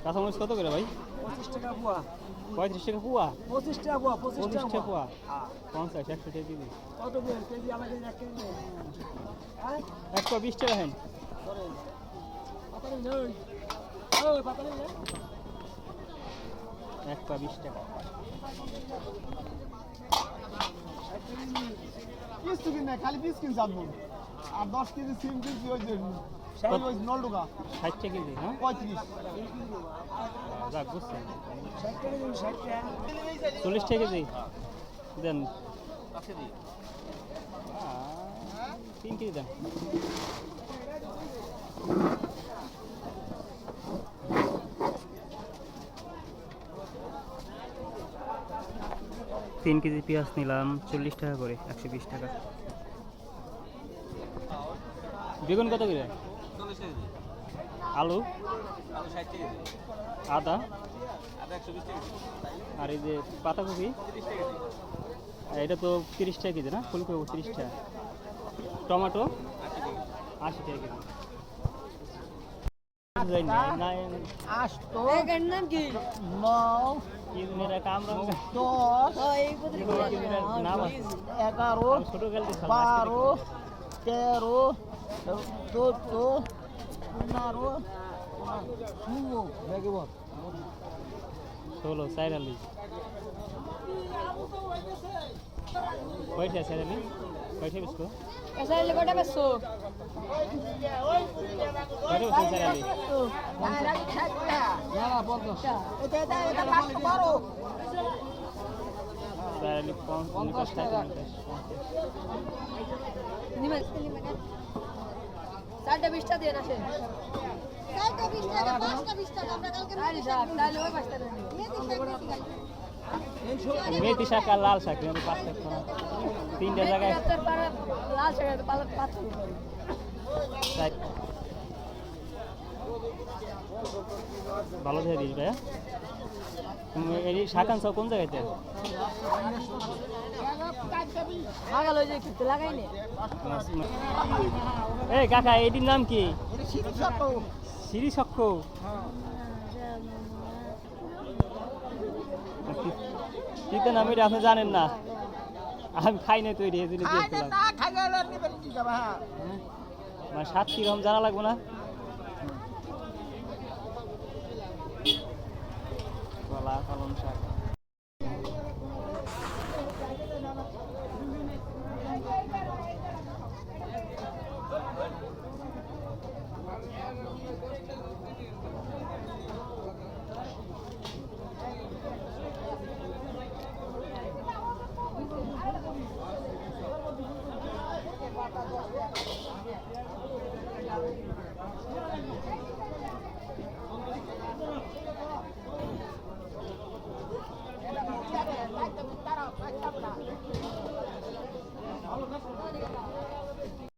কাঁচামরিচ কত করে ভাই? 25 টাকা পোয়া। 35 টাকা পোয়া? 25 টাকা পোয়া, 25 টাকা পোয়া। 50 100 টাকা কেজি। কত কেজি আমাদের 1 কেজি? হ্যাঁ 1 পোয়া 20 টাকা হেন। পাতালি নই। ওই পাতালি না। 1 পোয়া 20 টাকা। কিছু কিনে খালি 20 কিন জানবো আর 10 কেজি সিম কিনছি ওই যে ওই নলডুকা 60 টাকা কেজি, হ্যাঁ? 35 যাক বুঝছেন। 60 টাকা দিন 60 টাকা। 40 টাকা কেজি দেন। 3 কেজি দেন। তিন কেজি পেঁয়াজ নিলাম 40 টাকা করে, 120 টাকা। বেগুন কত করে? আলু? আদা? আর এই যে পাতাকপি? এটা তো 30 টাকা কেজি না? ফুলকপি 30 টাকা। টমেটো 80 টাকা কেজি। নাম কি? মেরা কাম রঙ 10 নাম আছে 11 ছোট গেলতে 12 13 14 15 16 দেখে বল 16 46 কয়টা 46 কয়টা বিস্কো ऐसा ले कोटा बेसो কয়টা বিস্কো 46 যারা বল তো এটা 12 50 টাকা নিমা 20 টাকা দিয়ে আসে 20 টাকা 20 টাকা আমরা কালকে তাহলে ওই 5 টাকা মেথি শাক আর লাল শাক 5 টাকা না 3টা জায়গায় লাল শাক 5 চাই ভালো দিয়ে দিস ভাইয়া। এই শাক আনছো কোন জায়গাতে? লাগাল ওই যে খেতে লাগাই নে এই কাকা এটির নাম কি? সিঁড়ি শক্ষ। শীতের নাম এটা আপনি জানেন না? আমি খাই নাই তৈরি এই জন্য দিয়েছিলাম। মানে স্বাদ কিরকম জানা লাগবে না? কলা পালং শাক